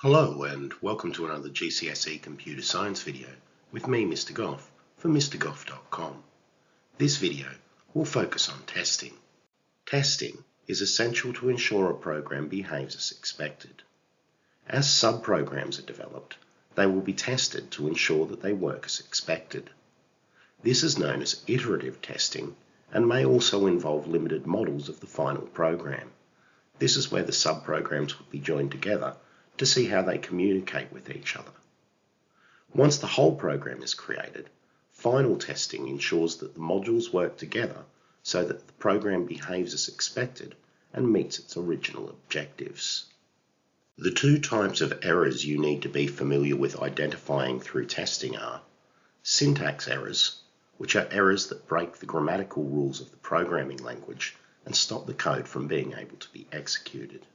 Hello and welcome to another GCSE Computer Science video with me, Mr Goff, from MrGoff.com. This video will focus on testing. Testing is essential to ensure a program behaves as expected. As sub-programs are developed, they will be tested to ensure that they work as expected. This is known as iterative testing and may also involve limited models of the final program. This is where the sub-programs would be joined together to see how they communicate with each other. Once the whole program is created, final testing ensures that the modules work together so that the program behaves as expected and meets its original objectives. The two types of errors you need to be familiar with identifying through testing are syntax errors, which are errors that break the grammatical rules of the programming language and stop the code from being able to be executed,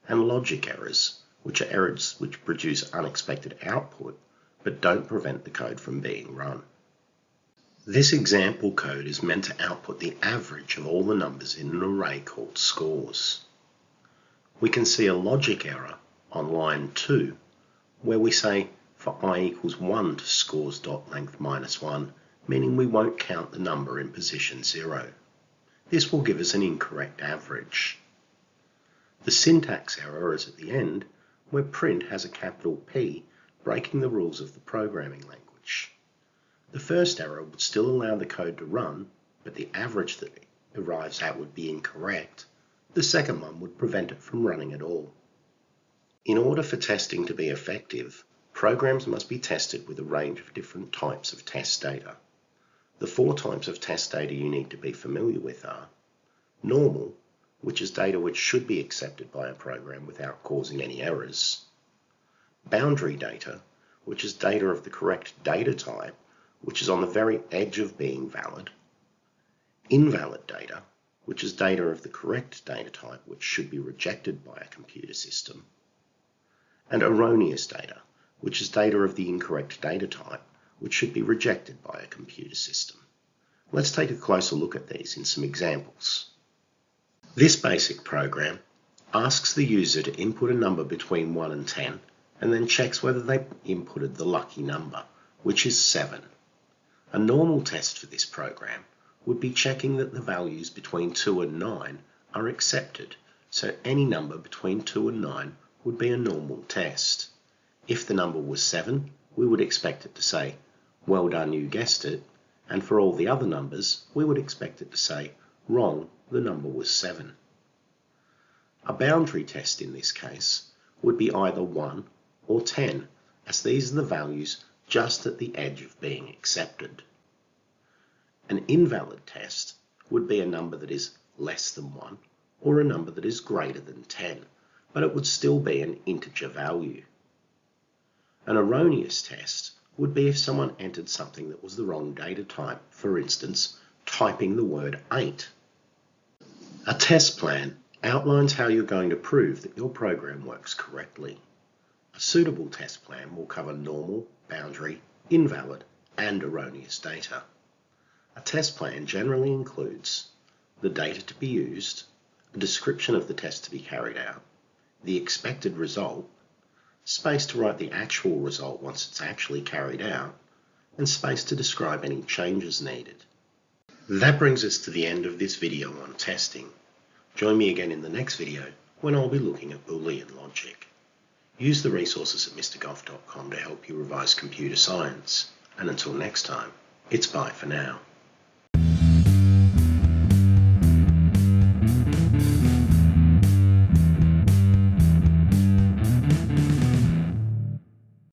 and logic errors, which are errors which produce unexpected output but don't prevent the code from being run. This example code is meant to output the average of all the numbers in an array called scores. We can see a logic error on line 2 where we say for I equals 1 to scores.length minus 1, meaning we won't count the number in position 0. This will give us an incorrect average. The syntax error is at the end, where print has a capital P, breaking the rules of the programming language. The first error would still allow the code to run, but the average that it arrives at would be incorrect. The second one would prevent it from running at all. In order for testing to be effective, programs must be tested with a range of different types of test data. The 4 types of test data you need to be familiar with are normal, which is data which should be accepted by a program without causing any errors; boundary data, which is data of the correct data type, which is on the very edge of being valid; invalid data, which is data of the correct data type which should be rejected by a computer system; and erroneous data, which is data of the incorrect data type which should be rejected by a computer system. Let's take a closer look at these in some examples. This basic program asks the user to input a number between 1 and 10 and then checks whether they inputted the lucky number, which is 7. A normal test for this program would be checking that the values between 2 and 9 are accepted, so any number between 2 and 9 would be a normal test. If the number was 7, we would expect it to say, "Well done, you guessed it," and for all the other numbers, we would expect it to say, "Wrong, the number was 7. A boundary test in this case would be either 1 or 10, as these are the values just at the edge of being accepted. An invalid test would be a number that is less than 1 or a number that is greater than 10, but it would still be an integer value. An erroneous test would be if someone entered something that was the wrong data type, for instance, typing the word 8. A test plan outlines how you're going to prove that your program works correctly. A suitable test plan will cover normal, boundary, invalid, and erroneous data. A test plan generally includes the data to be used, a description of the test to be carried out, the expected result, space to write the actual result once it's actually carried out, and space to describe any changes needed. That brings us to the end of this video on testing. Join me again in the next video when I'll be looking at Boolean logic. Use the resources at MrGoff.com to help you revise computer science. And until next time, it's bye for now.